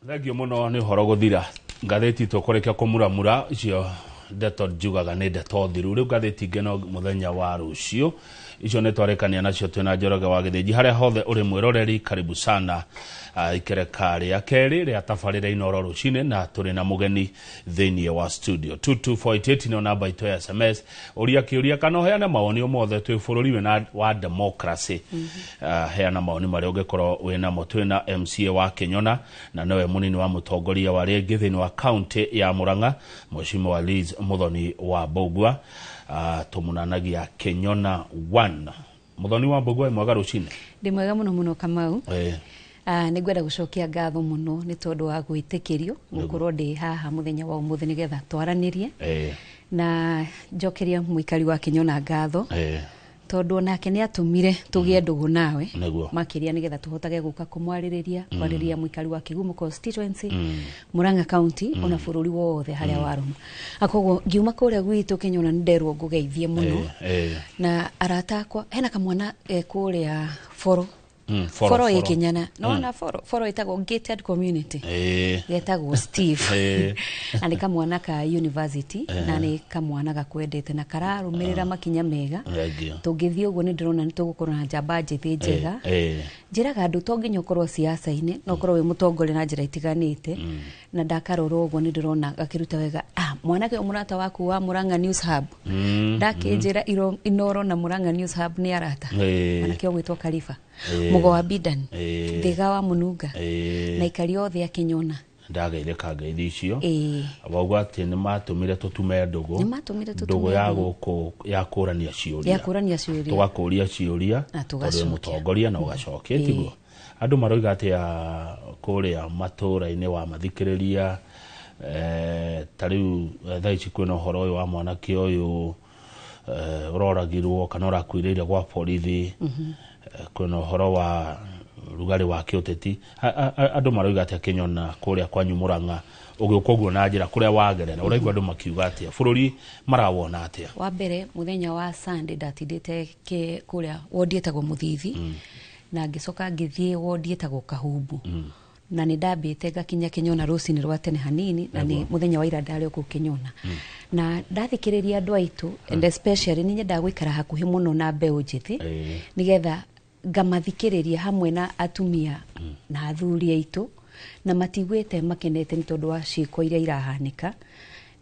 Thengio muno ni horo guthira ngatheti tukorekia kumuramura icio ndeto njugaga ni ndeto thiru riu ngatheti ngeno muthenya wa rucio icio ne twarekania nacio twina Njoroge wa Githiji haria hothe uri mwiroreri karibu sana ikerekari ya keri ria tafarira inoro rucine na turi na mugeni thinie wa studio 2248 no namba ito ya SMS uria kiuria kana heana maoni mothe twi bururi wina wa democracy heana maoni mari ungekorwo wina mo twina MCA wa Kenyona na nowe munini wa mutongoria wa ringi thini wa county ya Murang'a Mheshimiwa Liz Muthoni wa Mbugua tumunanagia Kenyona 1 Muthoni wa Mbugua mwega rucine ndi mwega muno Kamau nigwenda gucokia ngatho muno ni tondu wa gwitikirio gukorwo ndi haha muthenya wa umuthi nigetha twaranirie na njokeria muikari wa Kenyona ngatho tondu nake ni atumire tugie ndugu nawe makiria nigetha tuhotage guka kumwaririria kwariria muikari wa Kigumo constituency Murang'a county ona bururi wothe haria waruma akogo ngiuma kuria gwitu Kenyona nderwo ngugeithie muno na aratakwa hena kamwana kuria foro yekenyana no foro itago gated community yetago Steve ani kamwana ka university na ni kamwana gakwendete na kararumirira makinya mega tungithio ugo ni ndirona ni tugukorwo na njamba njithi njega njiraga andu tonginya ukorwo siasa-ine no ukorwo wi mutongole na njira itiganite na ndakarora ugo ni ndirona akiruta wega mwanake umurata waku wa Murang'a News Hub ndakinjira inoro na Murang'a News Hub ni arata mwanake ogwitwo Khalifa mugo wa Bidan thiga wa Mununga na ikari othe ya Kenyona ndagaire kangaithi icio abagwa ati ni matumire tutume ndugu ya guko ya kurania ciuria tugakuria ciuria tondu mutongoria na ugacokia tiguo andu maroiga ati ya kuria matura-ini wa mathikiriria tariu thaici kwina horo uyu wa mwanake uyu uroragirwo kana urakwiriire gwa borithi kwina horo wa rugari wa kiuteti andu maroiga ati Kenyona kuria kwanyu Murang'a ugiukoguo na njira kuria wagerera uraigwa andu makiuga ati bururi marawona ati wa mbere muthenya wa Sunday ndatindite kuria wodietagwo Muthithi na ngicoka ngithie wodietagwo Kahumbu na ni ndambite ngakinya Kenyona rucini rwa tene hanini na ni muthenya wa ira ndari ku Kenyona na ndathikiriria andu aitu and especially ni nyenda gwikara hakuhi muno na mbeu njithi nigetha ngamathikiriria hamwe na atumia na athuri aitu na matigwete makenete ni tondu wa ciiko iria irahanika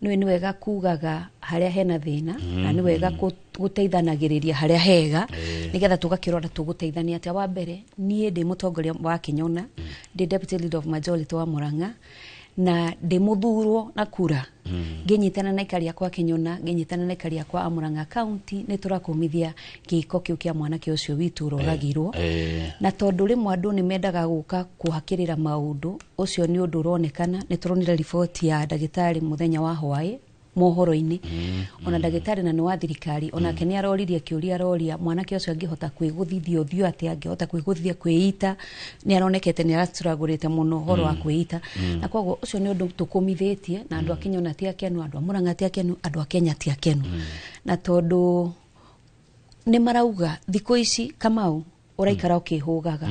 ni wega kugaga haria hena thina na ni wega guteithanagiriria haria hega nigetha tugakirora tuguteithania ati wa mbere nie ndi mutongoria wa Kenyona ndi deputy leader of majority wa Murang'a na ndi muthurwo na kura nginyitana na ikari yakwa Kenyona nginyitana na ikari yakwa Murang'a county ni turakumithia giiko kiu kia mwanake ucio witu uroragirwo na tondu rimwe andu ni mendaga guka kuhakirira maundu ucio ni undu uronekana ni turonira report ya ndagitari muthenya wa hwae mohoro-ini ona ndagitari na ni wa thirikari ona keni aroririe kiuria aroria mwanake ucio angihota kwiguthithia uthio ati angihota kwiguthithia kwiita ni aronekete ni araturagurite muno horo wa kwiita na kwago ucio ni undu tukumithetie na andu Kenyona ti akenu andu Murang'a ti akenu andu Kenya ti akenu na tondu ni marauga thiko ici Kamau uraikara ukihugaga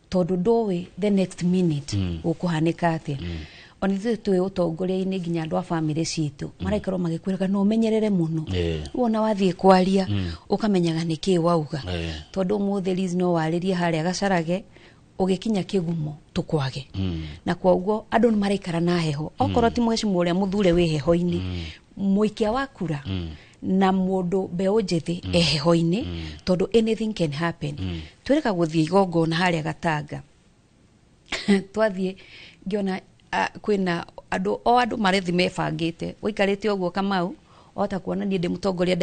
tondu ndowe the next minute ukuhanika ati onithe tuwe utongoria-ini nginya andu a family citu maraikarwo magikwiraga no menyerere muno wona wathie kwaria ukamenyaga niki wauga tondu muthi Liz no waririe haria gacarage ugikinya Kigumo tukwage na kwa ugo andu ni maraikara na heho okorwo ti mheshimiwa uria muthure wi heho-ini muikia wa kura na mundu mbeu njithi heho-ini tondu anything can happen twireka guthie igongo na haria Gatanga twathie ngiona kwina andu marethi mebangite wikarite uguo Kamau ota kuona ni ndi mutongoria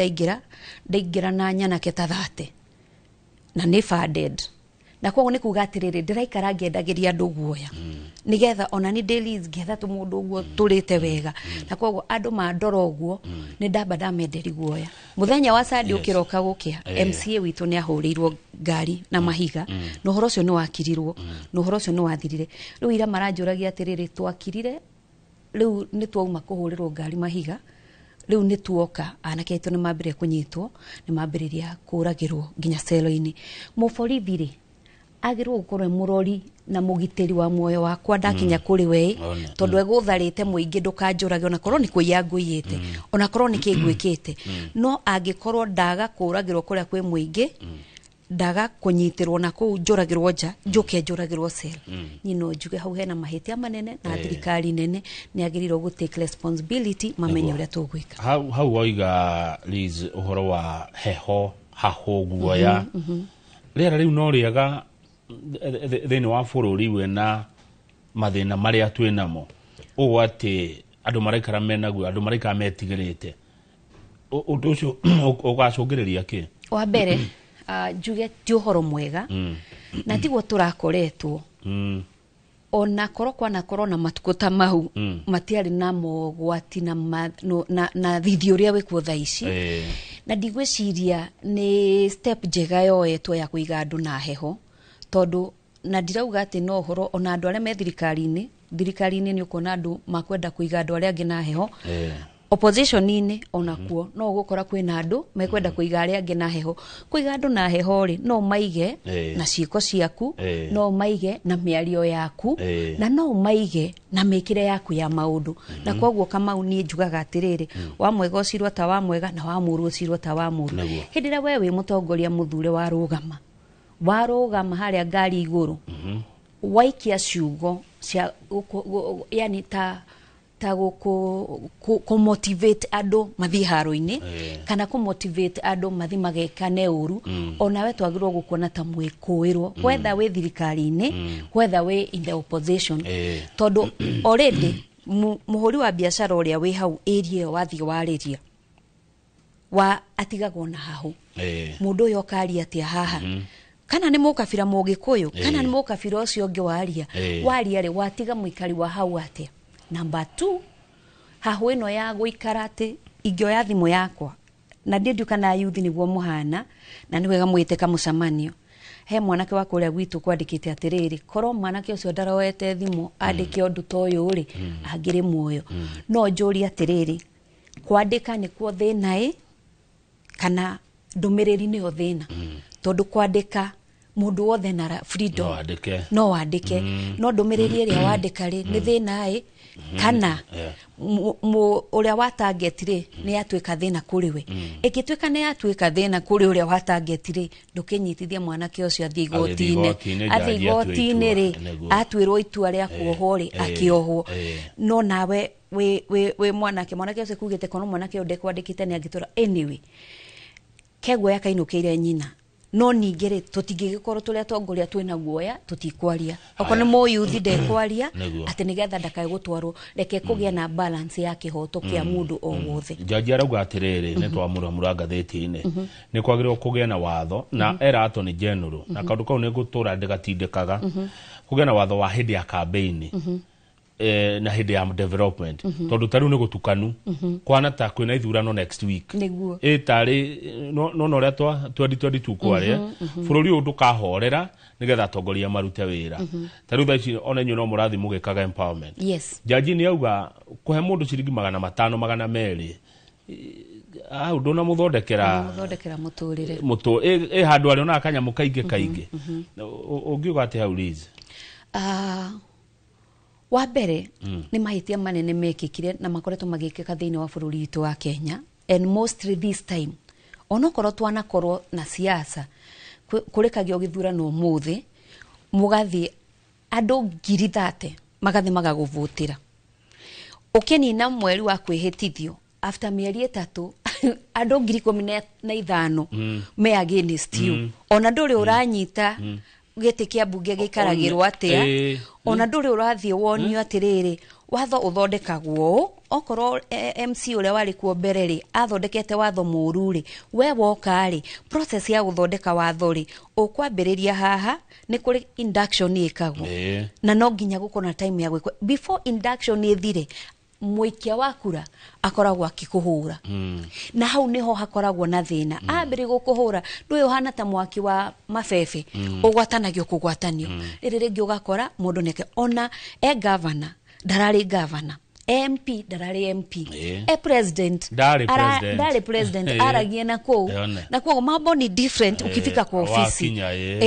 ndaingira na nyanake ta 30 na ni funded na kwa ni kuga atiriri ndiraikara ngendagiria andu guoya nigetha ona ni daily ngetha tumundu uguo turite wega na kwa andu mandoro uguo ni ndamba ndamenderi guoya muthenya wa Sunday ukiroka gukia MCA witu ni ahurirwo ngari na mahiga no horo cio ni wakirirwo no horo cio ni wathirire riu ira maranjuragia atiriri twakirire riu ni twauma kuhurirwo ngari mahiga riu ni tuoka anake itu ni mambire kunyitwo ni mambiriria kuragirwo nginya celo-ini muborithi ri agirwo gukorwo murori na mugiteri wa muoyo wakwa ndakinya kuri we tondu egutharite muingi ndukanjurage ona korwo ni kuiya nguyite ona korwo ni kingwikite no angikorwo ndaga kuragirwo kuria kwi muingi ndaga kunyitirwo na ku njuragirwo nja njuke njuragirwo cell nyino njuge hau hena mahitia manene na thirikari nene ni agirirwo gu take responsibility mamenye uria tugwika hau oiga Liz uhoro wa heho haho guoya rĩera rĩu no rĩega thĩinĩ wa bũrũri wena mathĩna marĩa twĩnamo ũũ atĩ andũ maraikara menaguo andũ maraikara metigĩrĩte ũndũ ũcio ũgacũngĩrĩria kĩ wa mbere njuge ti ũhoro mwega na tiguo tũrakoretwo ona korwo kwanakorwo na matukũ ta mau matiarĩ na mogwati na thithi ũrĩa wĩkuo thaa ici na ndigwĩciria nĩ step njega yoetwo ya kũiga andũ na heho tondu na ndirauga atĩ no ũhoro ona andũ arĩa me thirikari-inĩ nĩ ũkuona andũ makwenda kũiga andũ arĩa angĩ na heho opposition-inĩ onakuo no ũgũkora kwĩna andũ mekwenda kũiga arĩa angĩ na heho kũiga andũ na heho rĩ no maige na ciĩko ciaku no maige na mĩario yaku na no maige na mĩkĩre yaku ya maũndũ na kwoguo Kamau niĩ njugaga atĩrĩrĩ wa mwega ũcirwo ta wa mwega na wa mũru ũcirwo ta wa mũru hĩndĩ ĩrĩa we wĩ mũtongoria mũthure warũgama harĩa ngari igũrũ waikia ciugo cia yani ta motivate ando mathi haro-ini kana motivate ando mathi magekane uru onawe twagirwo gukuona ta mwikuirwo whether we thirikari-ini whether we in the opposition tondu already muhuri wa biashara uria wi hau area wathi wariria wa atigagwo na hahu mundu uyo karia atia haha kana ni mukabira mugikuyu kana ni mukabira ucio ungi waria ri watiga muikari wa hau atia. Number 2, hahu ino ya guikara ati ingioya thimu yakwa na ndiu kana youth niguo muhana na ni wega mwiteka mucamanio he mwanake wa kuria gwitu kwandikite atiriri korwo mwanake ucio ndaroete thimu andike undu toyo uri agire muoyo no njuri atiriri kwandika ni kuo thina kana ndumiriri ni thina tondu kwandika mundu wothe na freedom no wandike no ndumiriri ria wandika ri ni thina kana uria wa target ri ni atwika thina kuri we ikitwika ni atwika thina kuri uria wa target ri ndukinyitithia mwanake ucio athii igoti-ini ri atwirwo itua ria kuohwo ri akiohwo no nawe we mwanake ucio kugite kono mwanake unde kwandikite ni agitura anyway kegwo yakainukire nyina no ningere tutingigikorwo turia tongoria twina guoya tutikwaria oko ni mo youth ndekwaria ati nigetha ndakae gutwarwo reke kugia na balance ya kihoto kia mundu o wothe jaji arauga atiriri ni twamuramura ngatheti-ini ni kwagirwo kugia na watho na era attorney general na kaundu kau ni gutura ndigatindikaga kugia na watho wa hindi ya campaign na hindi ya development tondu taru ni gutukanu kwana ta kwina ithurano next week niguo tari no ria 2022 kware bururi undu kahorera nigetha tongoria marute wira taru thaci ona nyu no murathi mugikaga empowerment yes jaji ni auga kuhe mundu ciringi 500 200 undu na muthondekera muturire handu ari ona akanyamu kaingi ungiuga ati hau Liz wa mbere ni mahitia manene mekikire na makoretwo magikika thiini wa bururi witu wa Kenya and mostly this time onokorwo twanakorwo na siasa kurikagio githurano muthi mugathi andu 30 magathi magaguvutira ukinina mweri wa kwihitithio after mieri 3 andu 15 me against you ona nduri uranyita gete kia bunge gikaragirwo atia ona nduri urathie wonio atiriri watho uthondekagwo okorwo MC uria wari kuo mbere ri athondekete watho muru ri we woka ri process ya guthondeka watho ri ukwambiriria haha ni kuri induction ikagwo na no nginya gukona time ya gwikwa before induction ithire mwikia wa kura akoragwo akikuhura na hau niho hakoragwo na thina ambiri gukuhura nduyo hana ta mwaki wa mafefe ugwatanagio kugwatanio riri ringi ugakora mundu neke ona governor darari governor MP darari MP president ndari president aragie na kwa mambo ni different ukifika kwa ofisi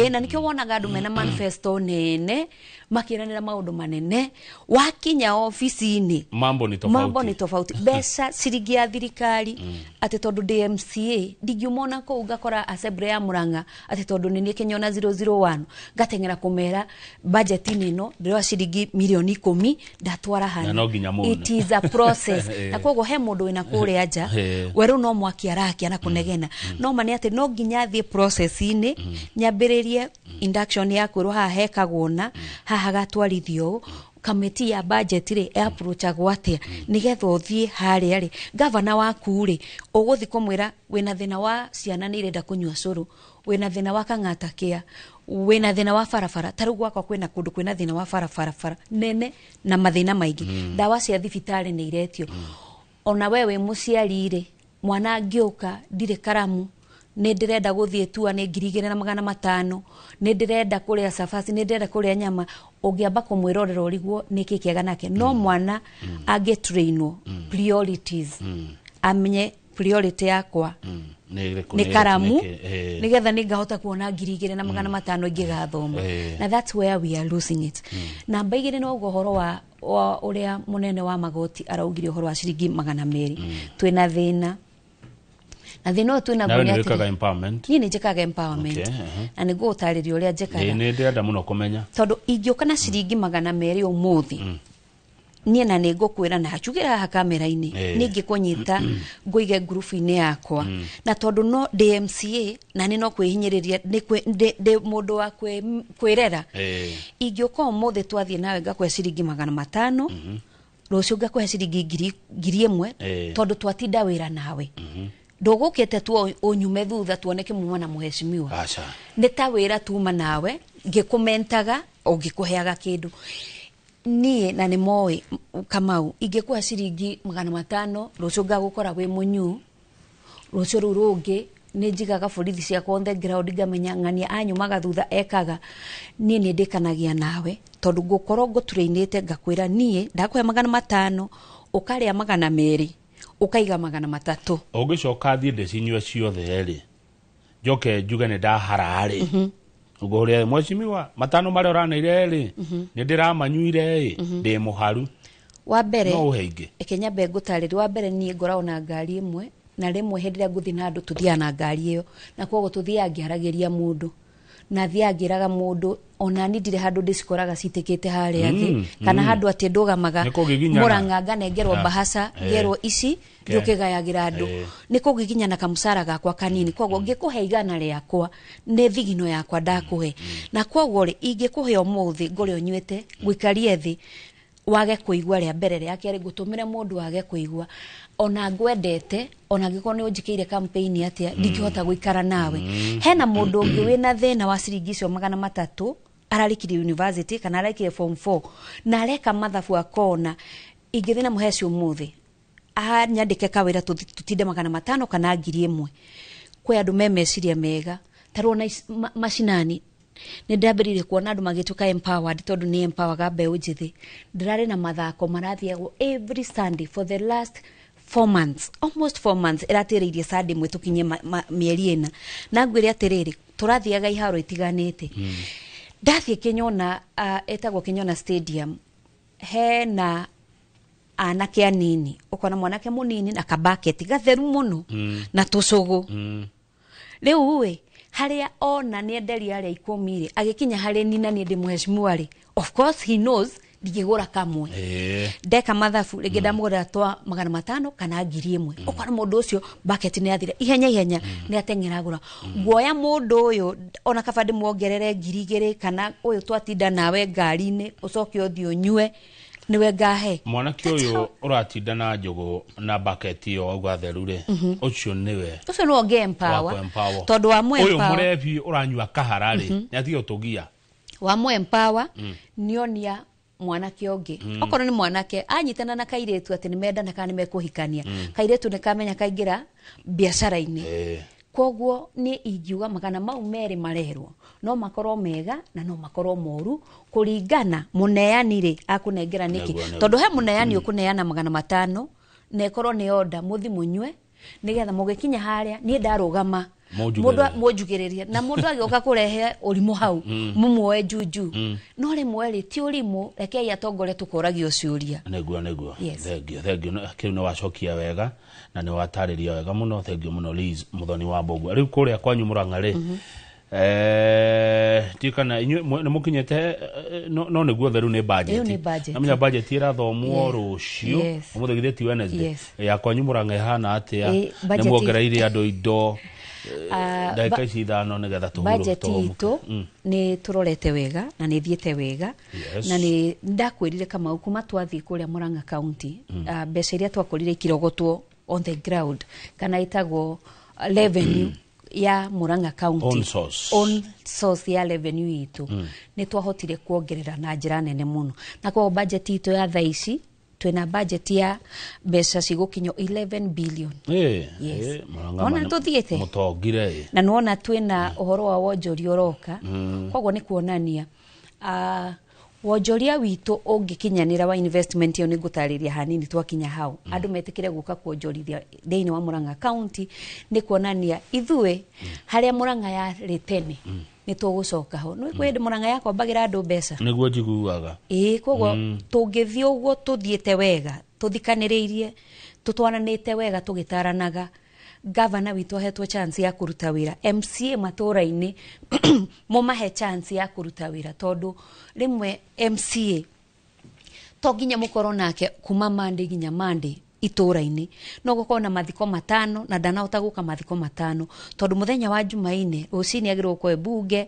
na nikio wonaga andu mena manifesto nene makiranira maundu manene wakinya ofisi-ini mambo ni tofauti besa ciringi ya thirikari ati tondu DMCA ndingiumona ko ugakora assembly ya Murang'a ati tondu ni Kenyona 001 gatengera kumera budget nino ndio ciringi milioni 10 ndatwara hana it is a process na kogo he mundu wina kure aja weru no mwaki arakia na kunegena no mani ati no nginya thie process-ini nyambiririe induction ya kwiro ha hekagwona haha gatwarithio kamiti ya budget ri approach agwatia nigetha uthie hari ari governor waku ri uguthi kumwira wina thina wa ciana ni irenda kunywa curu wina thina wa kang'ata kia wina thina wa farafara taru gwakwa kwina kundu kwina thina wa farafara nene na mathina maingi dawa cia thibitari ni iretio ona wewe muciari ri mwana ngioka ndire karamu ni ndirenda guthie tua ni 2,500 ni ndirenda kuria safasi ni ndirenda kuria nyama ungiamba kumwirorera uriguo niki kiega nake no mwana agetrainwo priorities amenye priority yakwa ni karamu nigetha ningahota kuona 2,500 ingigathoma na that's where we are losing it na mbaigire no gohoro wa uria munene wa magoti araugire uhoro wa ciringi 200 twina thina na thino twina gunya ati empowerment ni njikaga empowerment na nigo utaririo uria njikaga ni ndirenda muno kumenya tondu ingioka na ciringi 200 umuthi nie na ningukwira na hachugira ha kamera-ini ningikunyita nguige group-ini yakwa na tondu no DMCA na ni no kwihinyiriria ni mundu wa kwirera ingioka umuthi twathie nawe ngakwe ciringi 500 rucio ngakwe ciringi 1,000 tondu twatinda wira nawe ndogukete tu unyume thutha tuoneke muma na muheshimiwa acha ni ta wira tuma nawe ngikomentaga ungikuheaga kindu nie na ni moi Kamau ingekuwa ciringi 500 rucio ngagukora we munyu rucio rurungi ni njigaga borithi cia konthe ground ngamenya ng'ania anyumaga thutha ekaga nie ni ndikanagia nawe tondu ngukorwo nguturainite ngakwira nie ndakwe 500 ukaria 200 ukaiga 300 ugicoka thie ndecinywe ciothe ri njoke njuge ni ndaharari ugoria mweshimiwa 5 mari oranaire ri ni ndiramanyuire ndi muharu wa mbere no uheige ekenya be ngutariri wa mbere nie ngoraona ngari imwe na rimwe hendira nguthi na andu tuthia na ngari iyo na kogo tuthia ngiarageria mundu na thiagiraga mundu ona ni ndire handu ndicikoraga citikite hari athi kana handu ati ndugamaga Murang'a nganengerwo bahasa ngerwo ici ngiukigayagira andu niko giginyana kamusara gakwa kanini kogo ngikuhe igana riakwa ne thigino yakwa ndakuhe na kogo ri ingikuhe umuthi ngore onywete gwikarie thi wage kuigwa ria mbere ria keri gutumire mundu wage kuigwa ona ngwendete ona ngikone unjikire campaign atia ndingihota guikara nawe hena mundu ungi wina thina wa ciringi cio 300 ararikire university kana ararikire form 4 na areka mathabu akona ingithina muheci umuthi nyandike kawira tutinde 500 kana 1,000 kwe andu memeciria mega tarona mashinani ni ndambirire kuona andu magituka empowered tondu ni empower mbeũ njithi ndirari na mathako marathiagwo every Sunday for the last 4 months almost 4 months iratiririe Sunday mwe tukinye mieri ina na ngwire atiriri turathiaga iharo itiganite ndathie Kenyona etagwo Kenyona Stadium hena anake anini ukona mwanake munini na kabaketi gatheru muno na tucugu riu we haria ona ni enderi aria 10 agikinya hari nina ni ndi muheshimiwa ri of course he knows ndigigura kamwe ndeka mathabu rigi ndamugura twa 500 kana 1,000 ukona mundu ucio bucket ni athira ihenya ni atengeragura guoya mundu uyu ona kabandi muongerere 2,000 kana uyu twatinda nawe ngari-ini ucoke uthio nyue niwe ngahe mwanake uyu uratinda na njugu na bucket yo augatheru ri ucio niwe ucio no nge empower tondu wa mwe uyu murebi uranyua kahara ri ni athio tugia wa mwe empower nionia mwanake onge okorwo ni mwanake anyitana na kairetu ati ni menda na kana nimekuhikania kairetu ni kamenya kaingira biashara-ini koguo ni ingiuga magana mau meri marerwo no makorwo mega na no makorwo moru kuringana muneani ri akunengera niki tondu he muneani ukuneana magana 5 na ikorwo ni order muthi munywe nigetha mugikinya haria ni ndarugama mundu mujugiriria na mundu agioka kurehe urimu hau mumuoe juju no rimwe ri ti urimu reke atongore tukoragio ciuria neguo thengio kiu no wacokia wega na ni watariria wega muno thengio muno Liz Muthoni wa Mbogu riu kuria kwanyu Murang'a ri tikana ni mukinyete no neguo theru ni budget namenya budget irathomwo rucio umuthe githeti Wednesday ya kwanyu Murang'a hana atia ni muongereire andu indo daika ithano nigetha tuhuru budget itu ni turorete wega na ni thiete wega na ni ndakwirire kama ukuma twathi kuria Murang'a county mbeca iria twakorire ikirogotwo on the ground kana itagwo revenue ya Murang'a county on source ya revenue itu ni twahotire kuongerera na njira nene muno na kwa budget itu ya thaici twina budget ya mbeca cigukinyo 11 billion Murang'a tuthiete mutongire na nuona twina uhoro wa wonjoria uroka koguo ni kuonania wonjoria witu ungikinyanira wa investment yo ni gutariria hanini twakinya hau andu metikire guka kuonjorithia thiini wa Murang'a county ni kuonania ithue haria Murang'a ya retene ni tugucoka ho no kwende Murang'a yakwa bagira andu mbeca niguo njiguaga koguo tungithii uguo tuthiete wega tuthikaniriirie tutwananite wega tugitaranaga governor witu hetwo chance ya kuruta wira MCA matura-ini mumahe chance ya kuruta wira tondu rimwe MCA to ginya mukoro nake kuma Monday ginya Monday itura-ini no gukona mathiko 5 na dana utaguka mathiko 5 tondu muthenya wa Jumaine rucini agirwo ko ebunge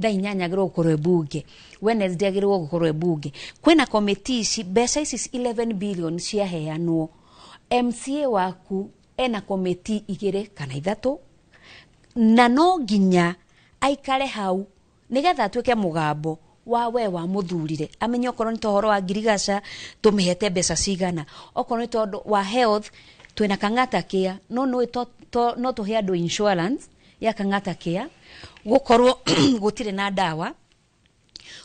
thaa 8 agirwo ko ebunge Wednesday agirwo ko ebunge kwina committees mbeca ici 11 billion cia heanwo MCA waku ena committee igire kana ithatu na no ginya aikare hau nigetha atuike mugambo wa muthurire amenye okorwo ni tohoro wa ngirigaca tumihete mbeca cigana okorwo ni tondu wa health twina Kang'ata Care no tuhe andu insurance ya Kang'ata Care gukorwo gutire na dawa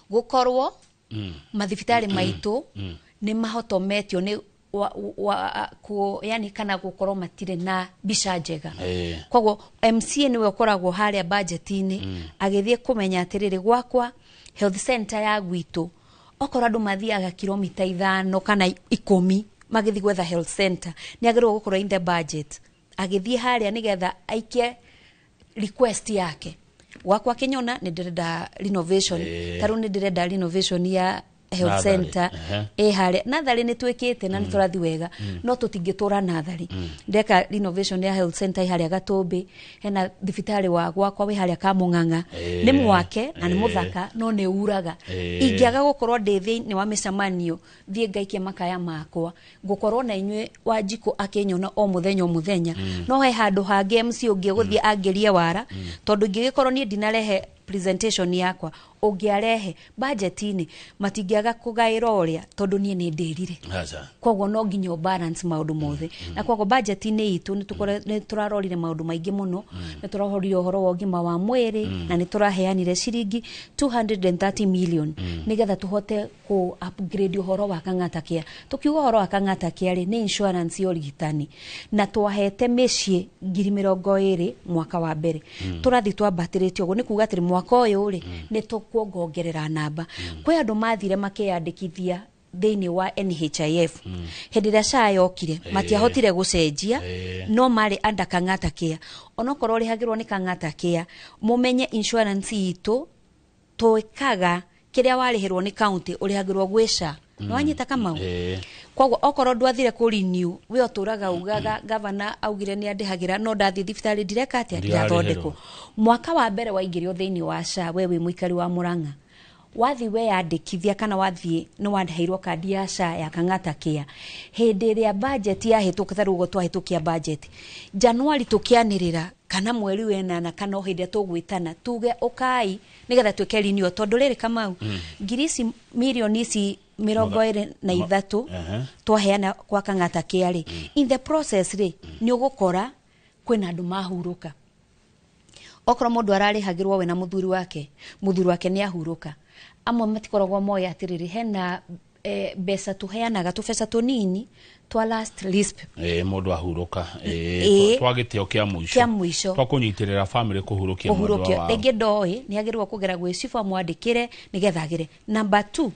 gukorwo mathibitari maitu ni mahotometio ni yani kana gukorwo matire na bica njega koguo MCA niwe ukoragwo haria budget-ini agithie kumenya atiriri gwakwa health center ya gwitu okorwo andu mathiaga kilomita 5 kana 10 magithi gwetha health center ni agirwo gukorwo in the budget agithie haria nigetha aikie request yake gwakwa Kinyona ni ndirenda renovation taru ni ndirenda renovation ya health center haria nathari ni twikite na ni turathi wega no tutingitura nathari ndeka renovation ya health center haria Gatumbi hena thibitari wa gwakwa wi haria Kamung'ang'a ni mwake na ni muthaka no ni uraga ingiaga gukorwo ndithi ni wa micamanio thie ngaikia makaya makwa gukorwo na inywe Wanjiku Akinyona o muthenya no he handu hange MC ungi guthie angerie wara tondu ingigikorwo ni ndinarehe presentation yakwa ungiarehe budget-ini matingiaga kugaira uria tondu nie ni ndirire koguo no nginya balance maundu mothe na koguo budget-ini itu ni turarorire maundu maingi muno ni turahorire uhoro wa ugima wa mwiri na ni turaheanire ciringi 230 million nigetha tuhote ku upgrade uhoro wa Kang'ata Care tukiuga uhoro wa Kang'ata Care ni insurance yo rigitani na twahete micii 2020 mwaka wa mbere turathi twambatirite uguo ni kuga atiri mwaka uyu ri ni tukuongerera namba kwe andu mathire makiyandikithia thiini wa NHIF hindi ria SHA yokire matiahotire gucenjia no mari anda Kang'ata Care onokorwo rihagirwo ni Kang'ata Care mumenye insurance itu twikaga kiria warihirwo ni county urihagirwo gwi SHA no anyita kama koguo okorwo ndwathire ku renew we oturaga ugaga governor augire ni andihagira no ndathi thibitari direka ati ndirathondeko mwaka wa mbere waingirio thiini wa SHA we wi muikari wa Murang'a wathi we yandikithia kana wathi ni wandeheirwo kandi ya SHA ya Kang'ata Care hindi iria budget ya hituka rugo twahitukia budget January tukianirira kana mweri wenana kana hindi tugwitana tuge ukai nigetha twike renew tondu riri Kamau ngirisi milioni ici 23 twaheana kwa Kang'ata Care in the process ri ni ugukora kwina andu mahuruka okoro mundu ararihagirwo we na muthuri wake ni ahuruka amwe matikoragwo moya atiriri hena besa tuheanaga tubesa tunini twa last lisp mundu ahuruka twagitio kia muico twakunyitirira family kuhurukia mundu wa rege doi ni agirwo kugera gwe sifa mwandikire nigetha agire. Number 2,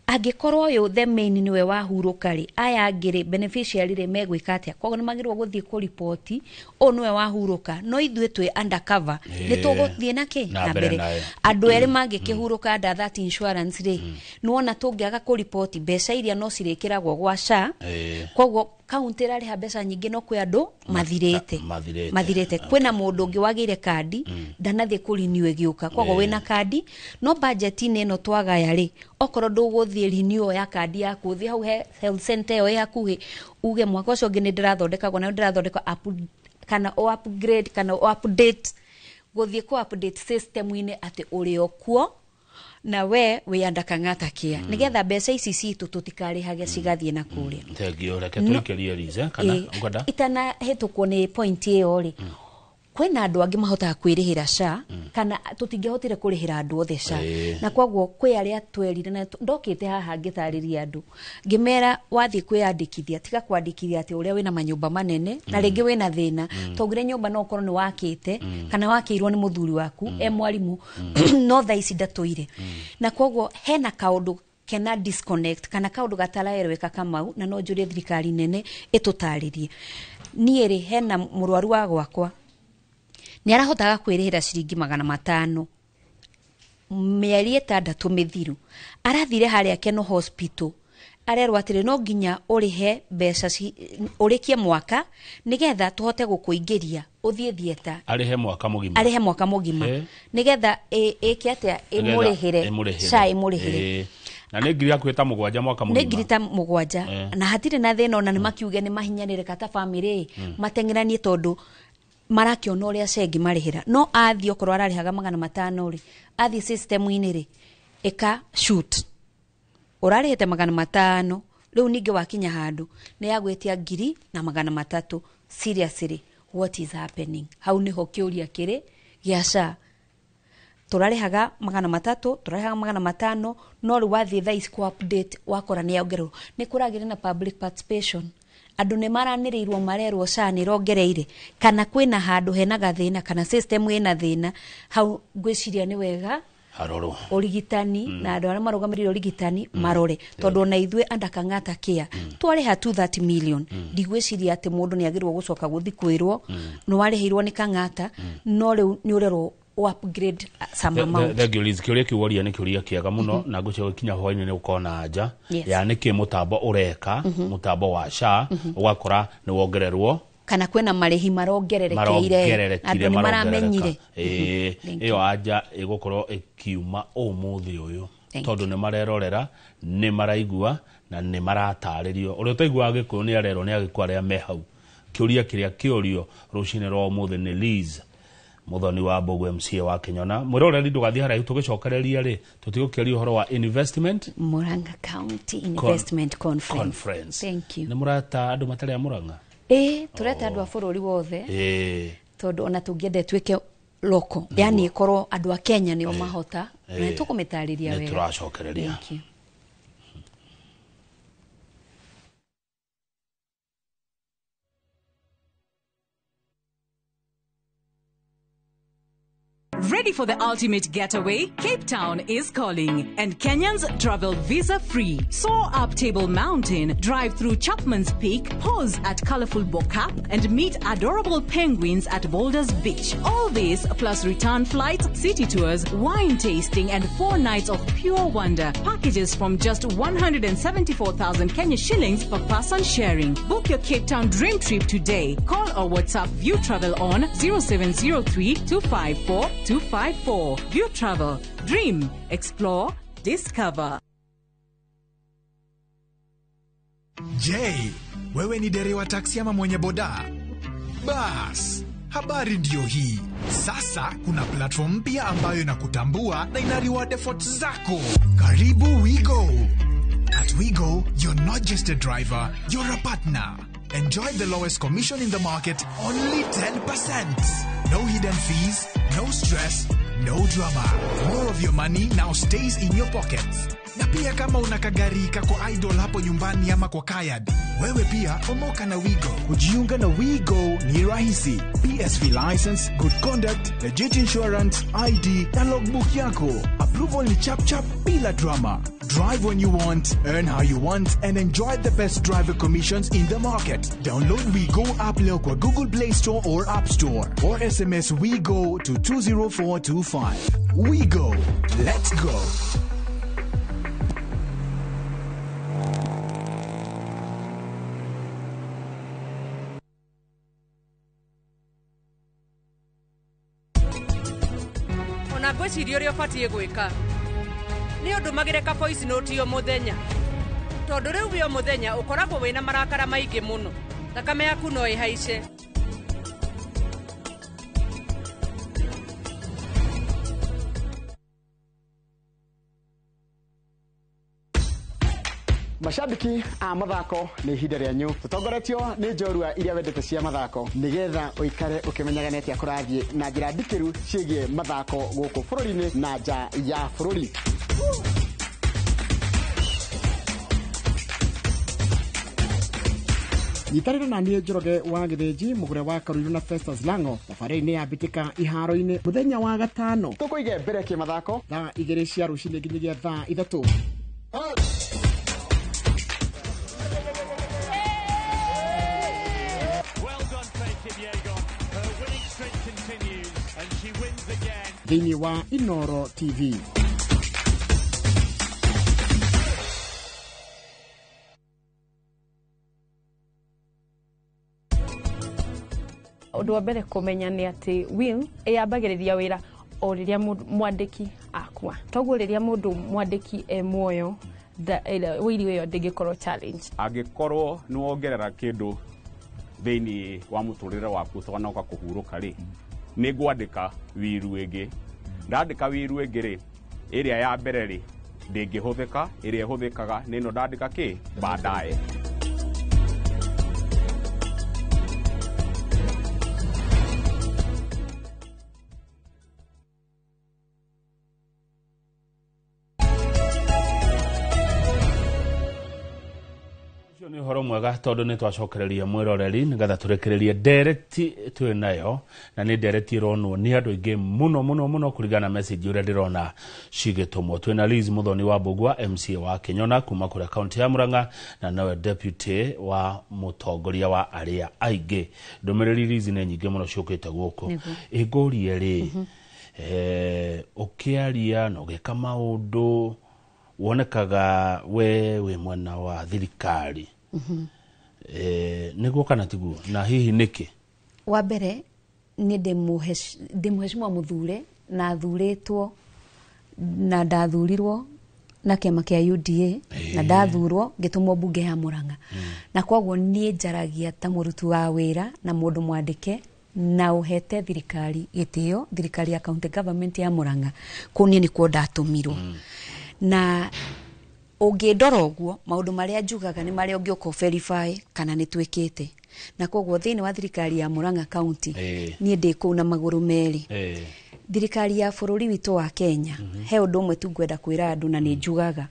angikorwo yo the main niwe wahuruka ri aya angire beneficiary ri megwika atia koguo ni magirwo guthie ku report o niwe wahuruka no ithue twe undercover ni tuguthie nake na mbere andu eri mangikihuruka under that insurance ri nuona tungiaga ku report mbeca iria no cirikiragwo gwa SHA koguo county rari ha mbeca nyingi no kwi andu mathirete kwina mundu ungi wagire kandi ndanathie ku renew giuka koguo wina kandi no budget ino twagaya ri okoro nduguthie renew ya kandi yaku thi hau health center yo yakuhi uge mwaka ucio ngi ni ndirathondekagwo na ndirathondeka kana upgrade kana update guthie ku update system ine ati uri okuo na we andakangata kia nigetha mbeca ici citu tutikarihage cigathie na kuria thengio reke turikerie rize kana ngwenda itana hetukwo ni point iyo ri kwena andu angi mahotaga kwirihira SHA kana tutingehotire kurihira andu othe SHA na kwaguo kwi aria twerire na ndokite haha ngitariria andu ngimera wathie kwiyandikithia tiga kwandikithia ati uria wina manyumba manene na ringi wina thina togire nyumba no korwo ni wakite kana wakirwo ni muthuri waku mwarimu no tha ici ndatuire na kwaguo hena kaundu kena disconnect kana kaundu gataraereweka kamau na no njurie thirikari nene itutaririe nieri hena murwaru wa gwakwa ni arahotaga kwirihira ciringi 500 mieri 6 mithiru arathire haria Keno Hospital arerwo atire no nginya urihe mbeca urikie mwaka nigetha tuhote gukuingiria uthie thieta arihe mwaka mugima nigetha atia imurihire SHA imurihire na ne ngiri akwita mugwanja mwaka mugima ne ngiri ta mugwanja na hatire na thina ona ni makiuge ni mahinyanire kata family matengiranie tondu marakiona uria cengi marihira no athio korwo ararihaga 500 ri athi system ine ri eka shoot urarihite 500 riu ninge wakinya handu ni yagwetia ngiri na 300 seriously what is happening hau niho kiuria kiri gia SHA turarihaga 300 turarihaga 500 no ri wathi tha is update wakora ni yaongerwo ni kuragire na public participation andu ne maraniriirwo marerwo SHA ni rongereire kana kwina handu hena gathina kana system ina thina hau ngwiciria ni wega haroro origitani na andu aria marugamirire origitani marore tondu na ithue andakangata kia twariha 230 million ndigwiciria ati mundu ni agirwo gucoka guthi kwirwo no warihirwo ni kangata no riu ni urerwo upgrade some amount the girls kiuria kiworia ni kiuria kiaga muno na gucio kinya hoine ni ukona anja ya niki mutambo ureka mutambo wa SHA ugakora ni wongererwo kana kwena marihi marongererekeire andu ni maramenyire iyo anja igukorwo ikiuma umuthi uyu tondu ni marerorera ni maraigua na ni marataririo uri utaigua gikuyu ni arero ni agikwa ria mehau kiuria kiria kiurio rucine ro umuthi ni Liz muthoni wa Mbogo MCA wa Kenyona mwiroreri ndugathie haraihu tugicokereria ri tutigukeria uhoro wa investment Murang'a County Investment Conference. Thank you. Ni murata andu matari ya Murang'a tureta andu a bururi wothe tondu ona tungiende twike loko yani ikorwo andu a Kenya ni o mahota na tukumitariria wega turacokereria. Thank you. Ready for the ultimate getaway? Cape Town is calling, and Kenyans travel visa-free. Soar up Table Mountain, drive through Chapman's Peak, pause at colorful Bokap, and meet adorable penguins at Boulders Beach. All this plus return flights, city tours, wine tasting, and 4 nights of pure wonder. Packages from just 174,000 Kenya shillings per person sharing. Book your Cape Town dream trip today. Call or WhatsApp View Travel on 0703 254 254. View Travel. Dream. Explore. Discover. Je, wewe ni dereva taksi ama mwenye boda? Bas, habari ndio hii. Sasa kuna platform mpya ambayo inakutambua na ina reward efforts zako. Karibu Wigo. At Wigo, you're not just a driver, you're a partner. Enjoy the lowest commission in the market, only 10%. No hidden fees, no stress, no drama. More of your money now stays in your pockets. Na pia kama unakagari kako idol hapo nyumbani ama kwa kayad, wewe pia omoka na Wigo. Kujiunga na Wigo ni rahisi. PSV license, good conduct, legit insurance, ID na logbook yako. Approval ni chap chap bila drama. Drive when you want, earn how you want, and enjoy the best driver commissions in the market. Download Wigo app leo kwa Google Play Store or App Store, or SMS Wigo to 20425. Wigo, let's go. Ngwiciria uria ubatie gwika ni undu magireka voice note yo muthenya tondu riu bio muthenya ukoragwo wina marakara maingi muno thakame yaku no ihaice. Mashabiki a mathako ni ihinda rĩanyu tutongoretio ni njorua iria wendete cia mathako nigetha uikare ukimenyaga netia kurathie na njira ndikiru ciĩgie mathako gũkũ bũrũri-inĩ na nja ya bũrũri. Nyitarĩra na niĩ Njoroge wa Gĩthĩnji mũgũre wa Karũirũ na Festus Lango thabarĩ-inĩ ya mbĩtĩka iharo-inĩ mũthenya wa gatano tũkũige mbere kĩmathako thaa 2 cia rũcinĩ nginyagia thaa 3. Thĩinĩ wa Inoro TV. Ũndũ wa mbere kũmenya nĩ atĩ will yambagĩrĩria wĩra o rĩrĩa mwandĩki akua. Toguo rĩrĩa mũndũ mwandĩki muoyo wĩri ũyũ ndĩngĩkorwo challenge. Angĩkorwo nĩ wongerera kĩndũ thĩinĩ wa mũtũrĩre waku ũcoka kũhurũka rĩ, nĩ ngwandĩka wiru ĩngĩ. Ndandĩka wiru ĩngĩ rĩ, ĩrĩa ya mbere rĩ ndĩngĩhũthĩka, ĩrĩa ĩhũthĩkaga nĩ ĩno ndandĩka kĩ baadaye. Ni horo mwega tondu ni twacokereria mwiroreri nigetha turekererie ndereti twi nayo na ni ndereti ironwo ni andu aingi muno kurigana message uria ndirona cigitumwo. Twina Liz Muthoni wa Mbugua, MCA wa Kinyona kuma kuri kaunti ya Murang'a na nawe deputy wa mutongoria wa aria aingi. Ndumiriri Liz ni nyingi muno ciukite guku igurie ri ukiaria no geka maundu wonekaga we mwena wa thirikari niguo kana tiguo na hihi niki wa mbere ni ndimuheshimwa muthure na thuritwo na ndathurirwo na kĩama kĩa UDA na ndathurwo ngĩtumwo bunge ya Murang'a na kwoguo nie njaragia ta murutu wa wĩra na mũndũ mwandĩke na uhete thirikari gĩtĩo, thirikari ya county government ya Murang'a kunie nikuo ndatumirwo na ũngĩndora ũguo maũndũ marĩa njugaga nĩ marĩa ũngĩũka verify kana nĩ twĩkĩte na kwoguo thĩinĩ wa thirikari ya Murang'a county niĩ ndĩ kũu na magũrũ merĩ. Thirikari ya bũrũri witũ wa Kenya he ũndũ ũmwe tu ngwenda kwĩra andũ na nĩ njugaga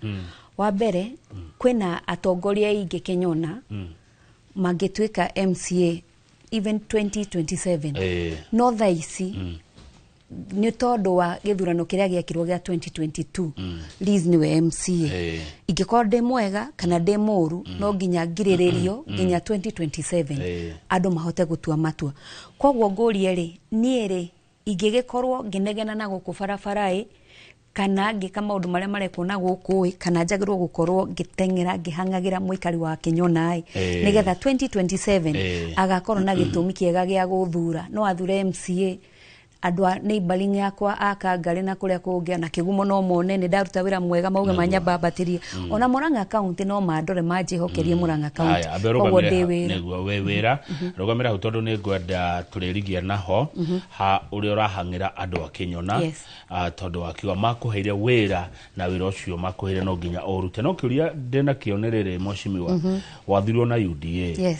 wa mbere kwĩna atongoria aingĩ Kenyona mangĩtuĩka MCA even 2027 no thaa ici ni tondu wa githurano kiria giakirwo gia 2022 Liz niwe MCA ingĩkorwo ndĩ mwega kana ndĩ mũru no nginya ngirĩrĩrio nginya 2027 andũ mahote gũtua matua. Kwoguo ngũrie rĩ niĩ rĩ ingĩgĩkorwo ngĩnegena na gũkũ barabara kana ngĩka maũndũ marĩa marekwo na gũkũ kana njagĩrwo gũkorwo ngĩteng'era ngĩhang'agĩra mũikari wa Kinyona nigetha 2027 agakorwo na gĩtũmi kĩega gĩa gũthura no athure MCA andwa neighboring yakwa akangare na kuria kungia na kigumo no mone ni ndaruta wira mwega mauga manyamba batirie ona Murang'a county no mandore majihokerie Murang'a county ogo neguo we wira rugamira hu tondu ni ngwenda turirigia naho ha uri urahangira andu akinyona tondu akiwa makuheire wira na wira ucio makuheire no nginya orute no kiuria ndena kionerere moshimiwa wathirwo na UDA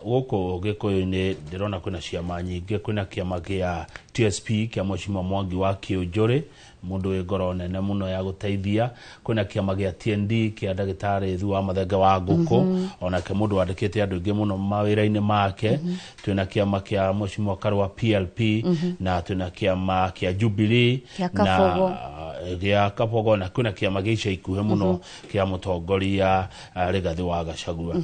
goko gikoyo-ini ndirona kwina ciama nyingi kwina kiama kia TSP kia Mheshimiwa Mwangi wa Kiunjuri mundu wi ngoro nene muno ya guteithia kwina kiama gia TND kia ndagitari Thu wa Mathenge wa Nguku ona ke mundu wandikite andu ingi muno mawira-ini make twina kiama kia Mheshimiwa Karua PLP na twina kiama kia Jubilee na gia Kabogo na kwina kiama gica ikuhe muno kia mutongoria Rigathi wa Gachagua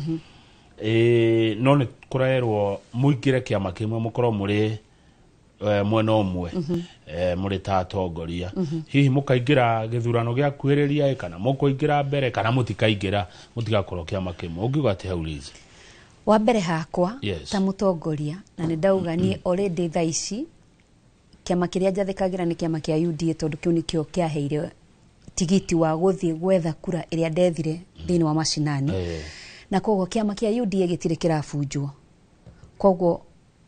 none kuraerwo muigire kiama kimwe mukoro muri mwena umwe muri tatongoria hihi mukaingira githurano gia kwiriria kana mukoingira mbere kana mutikaingira mutigakorwo kiama kimwe ungiuga ati haulizi wa mbere hakwa ta mutongoria na ni ndauga ni already thaici kiama kiria njathikagira ni kiama kia UDA tondu kiu nikio kiaheire tigiti wa guthie gwetha kura iria ndethire thini wa mashinani na kogo kiama kia UDA gitire kirabunjwo kogo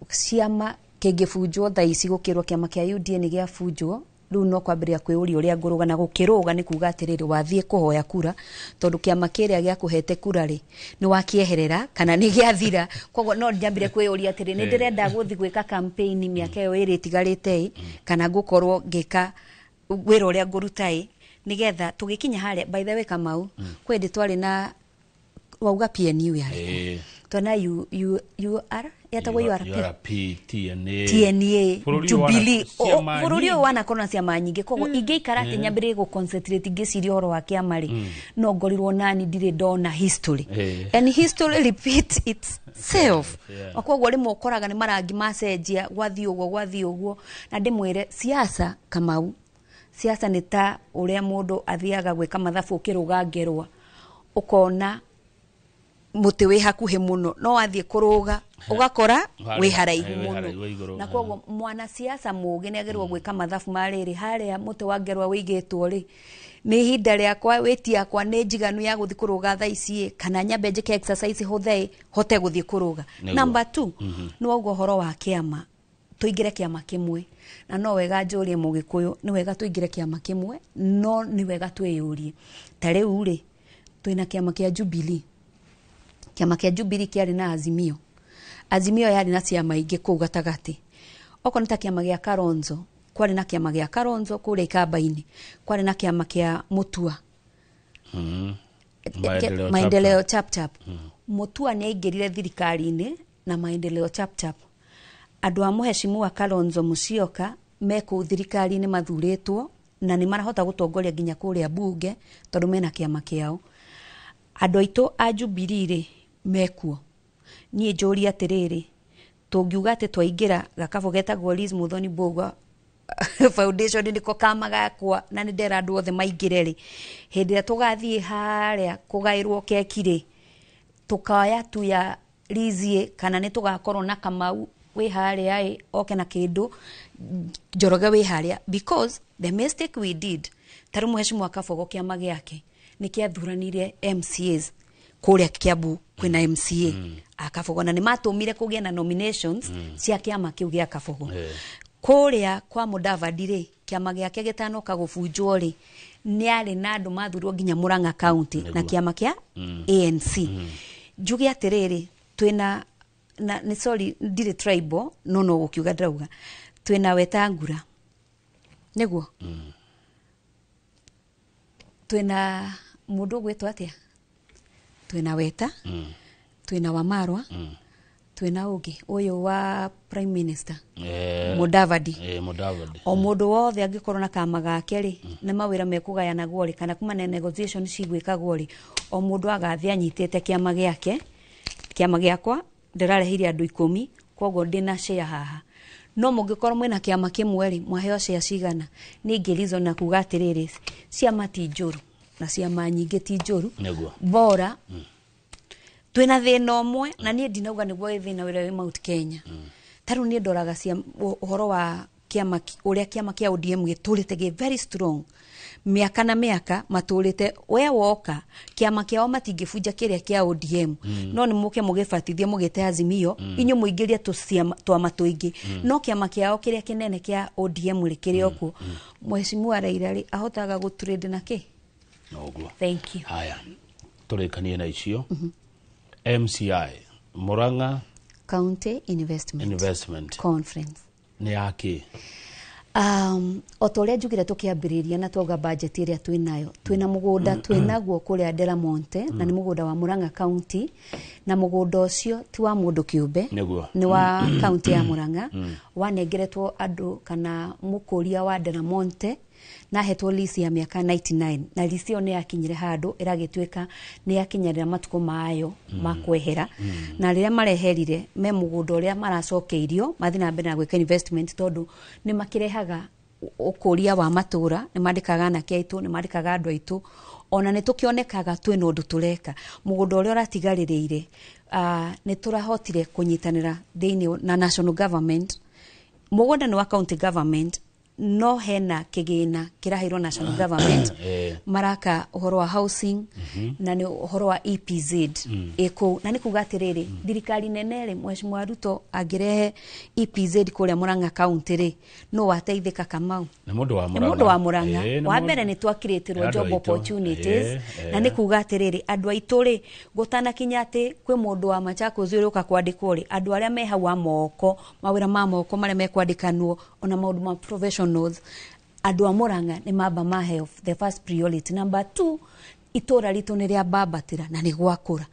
ciama kingibunjwo thaici gukirwo kiama kia UDA ni giabunjwo riu no kwambiria kwiuria uria nguruga na gukiruga ni kuga atiriri wathie kuhoya kura tondu kiama kiria gia kuhete kura ri ni wakieherera kana ni giathira kogo no njambire kwiuria atiriri ni ndirenda guthi gwika campaign miaka yo iri tigarite kana gukorwo ngika wira uria ngurutai nigetha tugikinya haria by the way Kamau kwendi twari na wauga PNU yari tona you are yatawe you are TNA Jubilee bururi wana kona ciama nyingi kogo ingeikara nyambire go concentrate ngiciria horo wa kiamari no ngorirwo nani ndire ndona history and history repeat itself akogwo rimwe ukoraga ni marangi macenjia gwathi uguo na ndimwire siasa Kamau siasa ni ta uria mundu athiaga gwika mathabu kirugangerwa ukona muti wi hakuhe muno no wathie kuruga ugakora wi haraihu muno na koguo mwana siasa mugi ni agerwo gwika mathabu mariri haria muti wangerwa wigitwo ri ni hinda riakwa witi yakwa ni njiganu ya guthi kuruga thaici kana nyambe njike exercise hote guthi kuruga number 2 ni waugo horo wa kiama tuingire kiama kimwe na no wega njurie mugikuyu ni wega tuingire kiama kimwe no ni wega twiyurie tare uri twina kiama kia Jubilee kiama kia Jubilee kiari na Azimio yari na ciama ingi kuu gatagati oko nita kiama gia Kalonzo kwari na kiama gia Kalonzo kule Kamba-ini kwari na kiama kia Mutua maendeleo chap Mutua ni aingirire thirikari-ini na maendeleo chap andu a Mheshimiwa Kalonzo Musyoka meku thirikari-ini mathuritwo na ni marahota gutongoria nginya kule bunge tondu mena kiama kiao andu aitu a Jubilee mekuo nie njuri atiriri tungiuga ati twaingira gakabo getagwo Liz Muthoni Mbugua foundation ndiko kama gakwa na ni ndera andu othe maingireri hindi tugathie haria kugairwo kekire tukaya tu ya Lizie kana ni tugakorwo na Kamau we haria oke na kindu Njoroge we haria because the mistake we did taru Mheshimiwa Kabogo kiama giake ni kiathuranire MCAs kuria Kiambu kwina MCA Kabogo na ni matumire kugia na nominations cia kiama kiu gia Kabogo kuria kwa Mudavadi ri kiama giake gitanoka gubunjwo ri ni ari na andu mathurwo nginya Murang'a county na kiama kia ANC njugi atiriri twina na ni sorry ndire tribal no gukiuga ndauga twina Wetangura niguo twina mundu gwetwa atia twina Weta twina Wamarwa twina ugi uyu wa prime minister Mudavadi o mundu wothe angikorwo na kama gake ri na mawira mekugayana gwori kana kuma na negotiation cigwikagwo ri o mundu agathia anyitete kiama giake kiama giakwa ndirarehiria andu 10 kogo ndina share haha no mungikorwo mwina kiama kimwe ri mwaheo share cigana ni ngirizo na kuga atiriri ciama ti njuru na ciama nyingi ti njuru bora twina thina omwe na nie ndinauga niguo thina wira wi Mount Kenya taru nie ndoraga cia uhoro wa kiama uria kiama kia ODM giturite ge very strong miaka na miaka maturite we woka kiama kiao matingifunja kiria kia ODM no ni muke mugibatithie mugite Azimio inyu muingiria twa matuingi no kiama kiao kiria kinene kia ODM rikirio ku Mheshimiwa Raila ri ahotaga gutrade na ki noguo. Thank you. Haya turekanie na icio MCI Murang'a County Investment Conference ni yaki otoria njugire tukiambiriria na twoga budget iria twinayo twina mugunda twinaguo kuria Delamonte na ni mugunda wa Murang'a County na mugunda ucio ti wa mundu kiumbe ni wa county ya Murang'a wanengeretwo andu kana mukuria wa Delamonte na hetwo lisi ya miaka 99 na lisi yo ni yakinyire handu iragitweka ni yakinyarira matuko maayo makwehera na riria mareherire me mugunda uria maracokeirio mathina mbere na gweka investment tondu ni makirehaga ukuria wa matura ni mandikaga na kaitu ni mandikaga andu aitu ona ni tukionekaga twina undu tureka mugunda uria uratigaririire ni turahotire kunyitanira thiini na national government mugunda ni wa county government no hena kigina kirahirwo national government maraka uhoro wa housing na ni uhoro wa EPZ eko na ni kugatiriri thirikari nenere Mheshimiwa Ruto agirehe EPZ kuria Murang'a County ri no wateithika Kamau ni mundu wa Murang'a wa mbere ni twakiretirwo job opportunities na ni kugatiriri andu aituri gutana kinyate kwi mundu wa Machakos uruka kwandikwo ri andu aria me hau amoko mawira ma moko maria mekwandikanwo ona maundu ma professionals andu a Murang'a ni mamba ma health the first priority. Number 2 itora ritu ni ria babatira na ni gwakura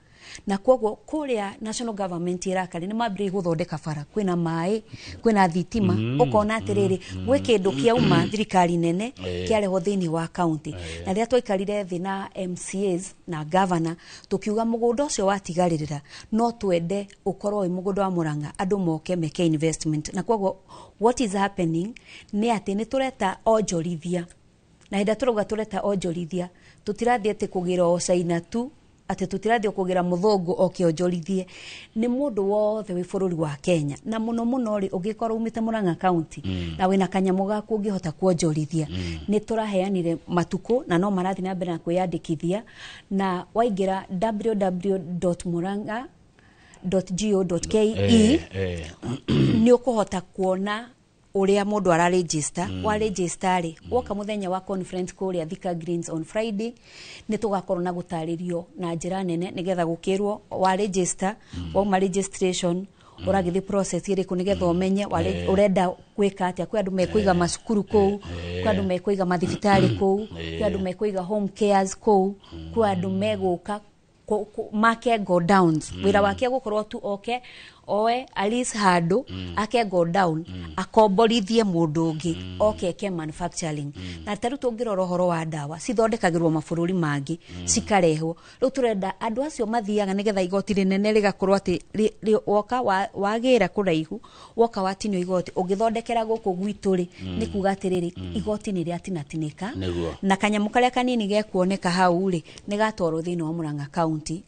na kwogo kuria national government irakari ni mabiri guthondeka bara kwina mai kwina thitima ukona atiriri gwe kindu kia uma thirikari nene kiareho thiini wa county na ria twaikarire thi na MCAs na governor tukiuga mugunda ucio watigaririra no twende ukorwo mugunda wa Murang'a andu moke meke investment na kwogo what is happening ni ati ni tureta onjorithia na hinda turuga tureta onjorithia tutirathiete kugira o China tu ati tutirathio kugira muthungu okionjorithie ni mundu wothe wi bururi wa Kenya na muno ri ugikorwo umite Murang'a County na wina kanyamu gaku ungihota kuonjorithia ni turaheanire matuko na no marathi na mbere na kwiyandikithia na waingira www.murang'a.go.ke ni ukuhota kuona uria mundu ara register wa register ri woka muthenya wa conference kuria Thika Greens on Friday ni tugakorwo na gutaririo na njira nene nigetha gukirwo wa register wa ma registration uragithi process iri kunigetha umenye urenda gwika atia kwi andu mekuiga masukuru kou kwi andu mekuiga mathibitari kou kwi andu mekuiga home cares kou kwi andu meguka make go downs wira wake gukorwo tu oe Alice Hado ake go down akomborithie mundu ungi okeke manufacturing na taru tungirora horo wa dawa cithondekagirwo mabururi mangi cikarehwo riu turenda andu acio mathiaga nigetha igoti rinene rigakorwo ati woka wagira kuraihu woka watinyo igoti ugithondekera guku gwituri ni kuga atiriri igoti ni riatinatinika na kanyamu karia kanini gekuoneka hau ri nigatwarwo thiini wa Murang'a County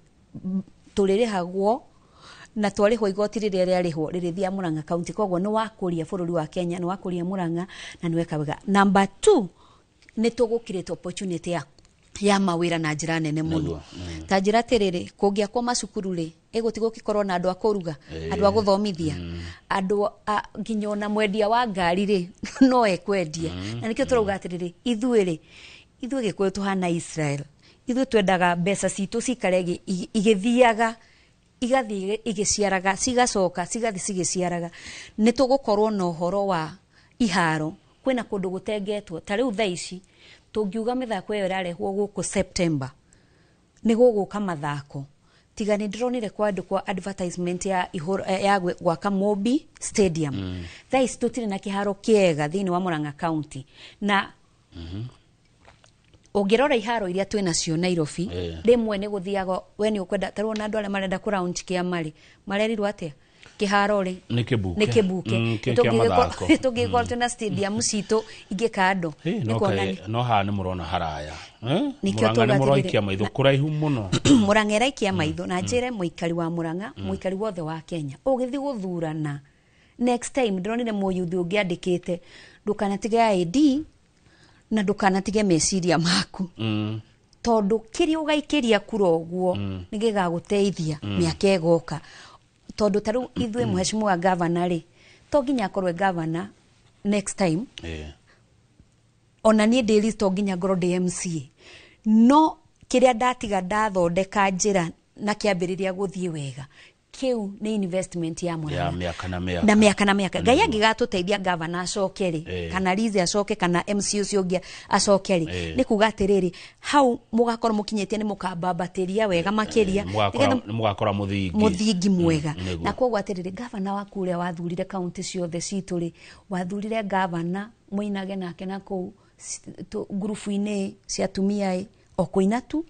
turirihagwo na twarihwo igoti riria riarihwo ririthia Murang'a County kogwo ni wakuria bururi wa Kenya ni wakuria Murang'a na ni weka wega. Number 2 ni tugukirite opportunity ya mawira na njira nene muno ta njira tiriri kungia kwa macukuru ri egutigo kikorwo na andu akuruga andu aguthomithia andu nginyo na mwendia wa ngari ri no ekwendia na nikio turauga atiriri ithuĩ gikuyu tuhana Israel ithuĩ twendaga mbeca citu cikare igithiaga igathi igiciaraga cigacoka cigathi cigiciaraga ni tugukorwo na uhoro wa iharo kwina kundu gutengetwo ta riu thaici tungiuga mithako iyo irarehwo guku September ni guguka mathako tiga ni ndronire kwandikwa advertisement ya gwaka Mobi Stadium thaici tutire na kiharo kiega thiini wa Murang'a County na ugirora iharo iria twinacio Nairobi rimwe ni guthiaga we ni ukwenda tarwo na andu aria marenda ku launch kia marerirwo atia kiharo ri ni kibuke tugikora tuna stadium cito igikando no ha ni murona haraya Murang'a ni muroikia maitho kuraihu muno Murang'a iraikia maitho na njire muikari wa Murang'a muikari wothe wa Kenya ugithi guthurana next time ndronire muyuthi ungiandikite ndukanatige ID na ndukanatige meciria maku tondu kiri ugaikiria kura uguo nigigaguteithia miaka egoka tondu taru ithwe muheshimiwa governor ri to nginya korwe governor next time ona nie ndiri to nginya ngoro DMCA no kiria ndatiga ndathondeka njira na kiambiriria guthie wega kiu ni investment ya Murang'a na miaka ngai angigatuteithia governor acokeri kana Lize acoke kana MC ucio ungi acokeri ni kuga atiriri hau mugakorwo mukinyetie ni mukambambatiria wega makiria mugakora muthingi mwega na kwoguo atiriri governor wa kuria wathurire county ciothe cituri wathurire governor muinage nake na ku grupu-ini cia tumia o kuina tu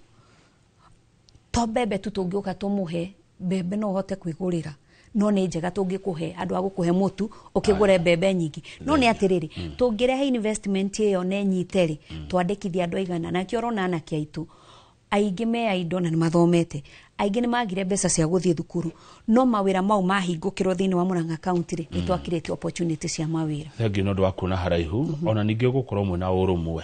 to bebe tu tungiuka tumuhe bebe no hote kwigurira no ni njega tungikuhe andu agukuhe mutu ukigure bebe nyingi no ni atiriri tungirehe investment iyo ne nyiteri twandikithia andu aigana na kiorona na kiaitu aingi me aindo na mathomete aingi ni magire mbeca cia guthie thukuru no mawira mau mahingukirwo thiini wa Murang'a county ri nitwakirete opportunity cia mawira thengi no ndwakuna haraihu ona ningi gukorwo mwe na urumwe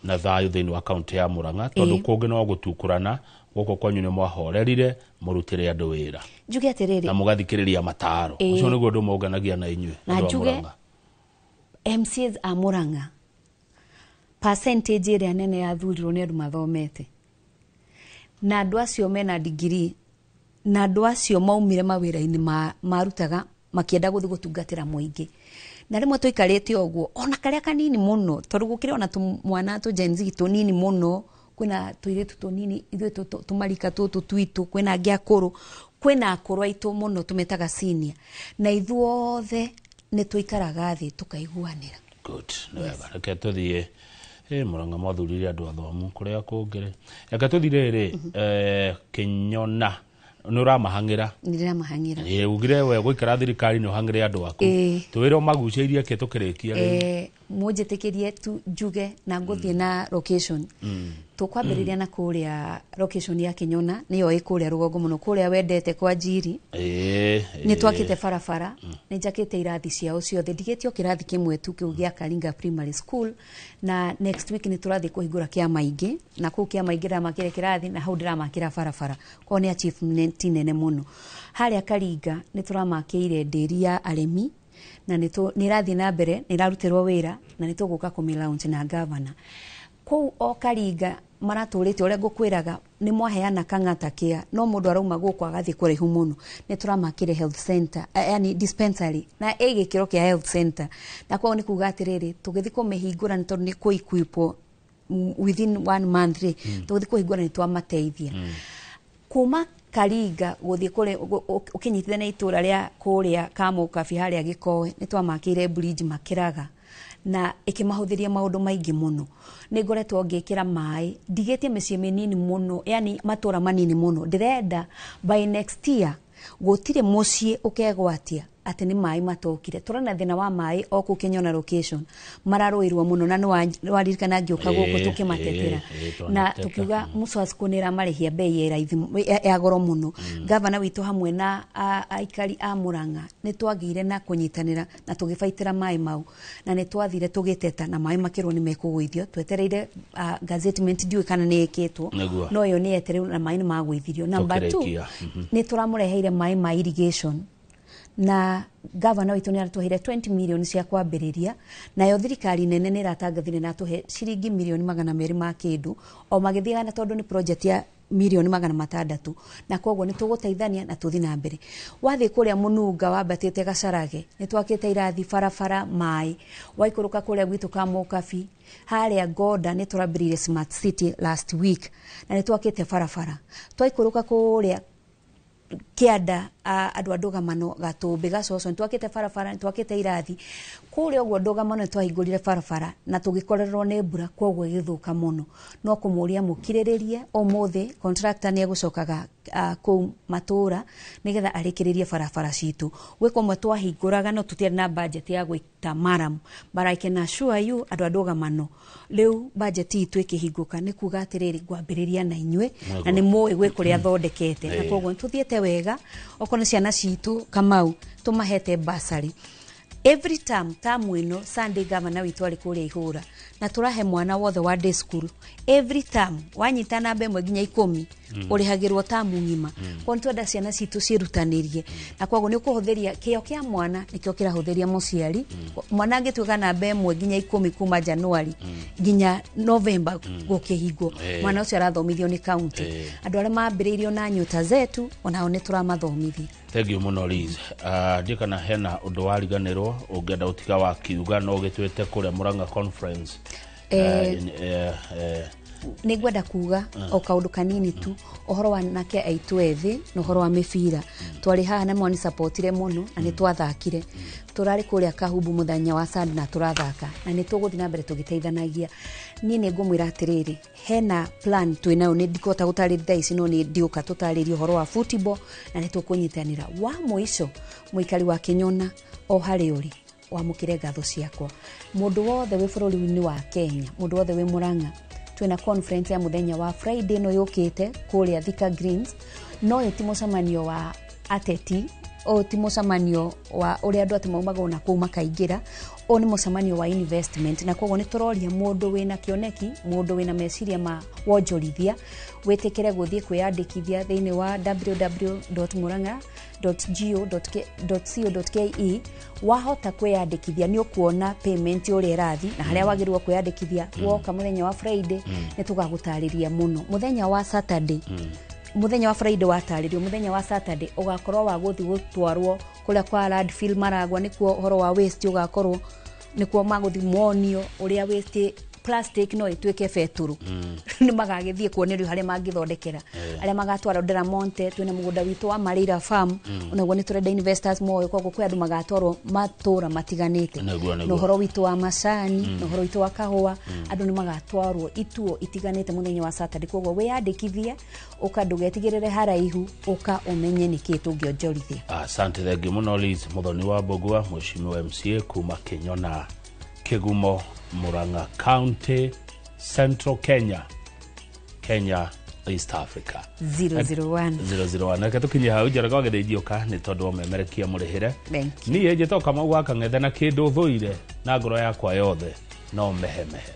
na thayu thiini wa county ya Murang'a tondu kungi no gutukurana goko kwanyu ni mwahorerire murutire andu wira njuge atiriri na mugathikiriria mataro ucio niguo ndu maunganagia na inywe na njuge MCs a Murang'a percentage ire nene ya thurirwo ni andu mathomete na andu acio mena degree na andu acio maumire mawira-ini marutaga makienda guthi gutungatira muingi na rimwe tuikarite oguo ona karia kanini muno tondu gukire ona mwana tu Gen Z tunini muno kwina tuiritu tunini ithu tumarika tutu twitu kwina angi akuru kwina akuru aitu muno tumetaga senior na ithu othe ni tuikaraga thi tukaiguanira good wega reke tuthie Murang'a mwathurire andu athomu kuria kungire reke tuthire ri Kinyona nuramahangira ndiramahangira ugire we guikara thirikari no hangire andu aku tuwira maguceirie ke tukirikia mujitikirie tu njuge na nguthie na location tukwambiriria na kuria location ya Kinyona niyo ikuria rugongo muno kuria wendete kwa Njiri ni twakite farafara ni njakite irathi ciao ciothe ndigitio kirathi kimwe tu kiu gia Karinga Primary School na next week ni turathi kuhingura kia maingi na ku kia maingi ra makire kirathi na hau ndiramakira farafara ko ni achievement nene muno haria Karinga ni turamakire nderi ya aremi na ni rathi na mbere ni rarutirwo wira na ni tuguka kumilaunch na governor ku o Karinga maraturite ore ngukwiraga ni mwaheana kang'ata kia no mundu arauma guku agathi kuraihu muno ni turamakire health center yani dispensary na egikiro kia health center na kwa ni kuga atiriri tugithi kumihingura ni tondu ni kuiquipo within 1 month tugithi kuhingura ni twamateithia kuma Karinga guthie kure ukinyitithia na itura ria kuria Kamukabi haria Gikoe ni twamakire bridge makiraga na ikimahuthiria maundu maingi muno ni ngoretwo ngikira mai ndigetie micii minini muno yani matura manini muno ndirenda by next year gutire mucii ukegwatia ati ni mai matokire turana thina wa mai o ku Kinyona location mararuirwo muno na nwaririkana ngioka guku tukimatetera na tukiuga muswas kunira marihia bei ya goro muno governor witu hamwe na aikari a Murang'a ni twagire na kunyitanira na tugifaitira mai mau na ni twathire tugiteta na mai makirwo ni mekugwithio twetereire gazettement diu kana ni eketwo no yo ni etere na mai ni magwithirio number 2 ni turamureheire mai ma irrigation na governor witu ni aratuheire 20 million cia kwambiriria nayo thirikari nene ni ratangathire na tuhe ciringi milioni 200 ma kindu o magithia na tondu ni project ya milioni 600 na kwoguo ni tuguteithania na tuthi na mbere wathi kuria Mununga wambatite Gacarage ni twakite irathi farafara mai waikuruka kuria gwitu Kamukabi haria Goda ni turambirire smart city last week na ni twakite farafara twaikuruka kuria Kianda andu andugamano Gatumbi Gacoco twakite farafara twakite irathi kuria uguo ndugamano twahingurire farafara na tugikorerwo ni mbura kwoguo githuka muno no kumuria mukiriririe umuthi contractor ni egucokaga ku matura nigetha arikiririe farafara citu gwikomwe twahinguraga no tutiari na budget ya gwita maram but I can assure you andu andugamano riu budget itu ikihinguka ni kuga atiriri gwambiriria na inywe na ni muwi gwikuria thondekete na kwoguo tuthiete wega okona ciana citu Kamau tumahete basari every term ino Sunday governor witũ arĩ kũrĩa Ihũra na tũrahe mwana wothe wa day school every term wanyita namba 1 nginya 10 ũrĩhagĩrwo term ngima kwa twenda ciana citũ cirutanĩrie na kwoguo nĩ ũkũhũthĩria kĩo kĩa mwana nĩkĩo kĩrahũthĩria mũciari mwana angĩtuĩka namba 1 nginya 10 kuma January nginya November gũkĩhingwo mwana ũcio arathomithio nĩ county andũ arĩa maambĩrĩirio na Nyota Zetu onao nĩ tũramathomithia. Thank you muno Liz. Ndikana hena ũndũ wariganĩrwo ũngĩenda ũtiga wa kiuga no gĩtwĩte kũrĩa Murang'a conference. Nĩngwenda kuga o kaũndũ kanini tu ũhoro wa nake aitũ ethĩ na ũhoro wa mĩbira twarĩ haha na mwani supportire mũno na nĩ twathakire tũrarĩ kũrĩa Kahubu mũthenya wa Sunday na tũrathaka na nĩ tũgũthiĩ na mbere tũgĩteithanagia niĩ nĩ ngũmwĩra atĩrĩrĩ hena plan twĩnayo nĩ ndikota gũtarĩria ici no nĩ ndioka tũtarĩrie ũhoro wa football na nĩ tũkũnyitanĩra wa mũico mũikari wa Kĩnyona o harĩ ũrĩ wamũkĩre ngatho ciakwa mũndũ wothe wĩ bũrũri-inĩ wa Kenya mũndũ wothe wĩ Murang'a twina conference ya muthenya wa Friday no yũkĩte kũrĩa Thika Greens no ĩtimocamanio wa ateti o timocamanio wa ũrĩa andũ atimaumaga na kũu makaingĩra o nĩ mũcemanio wa investment na kwoguo nĩ tũroria mũndũ wĩna kĩoneki mũndũ wĩna meciria ma wonjorithia wĩtĩkĩre gũthiĩ kwĩyandĩkithia thĩinĩ wa www.murang'a.go.co.ke wahota kwĩyandĩkithia nĩ ũkuona payment ũrĩa ĩrathi na harĩa wagĩrĩirwo kwĩyandĩkithia woka mũthenya wa Friday nĩ tũgagũtarĩria mũno mũthenya wa Saturday muthenya wa Friday watarĩrio muthenya wa Saturday ugakorwo wa guthi gutwarwo kuria kwa Radfield Maragwa nikuo horo wa waste ugakorwo nikuo maguthi monio uria waste plastic no ituike feturu ni magagithie kuonerio haria mangithondekera aria magatwara Ndera Monte twina mugunda witu wa Marira Farm onaguo ni turenda investors moyo koguo kwi andu magatwarwo matura matiganite no horo witu wa macani no horo witu wa kahua andu ni magatwarwo ituo itiganite muthenya wa Saturday koguo wiyandikithie ukadugetigirire haraihu uka umenye niki tungionjorithia. Asante thegi muno Liz muthoni wa Mbogua Mheshimiwa MCA kuma Kĩnyona Kĩgumo Murang'a County, Central Kenya, East Africa. 001. Na katukinya hau jaraga gethejio ka ni tondu memerekia murihire. Ni eje toka mauga kang'etha na kindu thuire na ngoro yakwa yothe no mehemehe.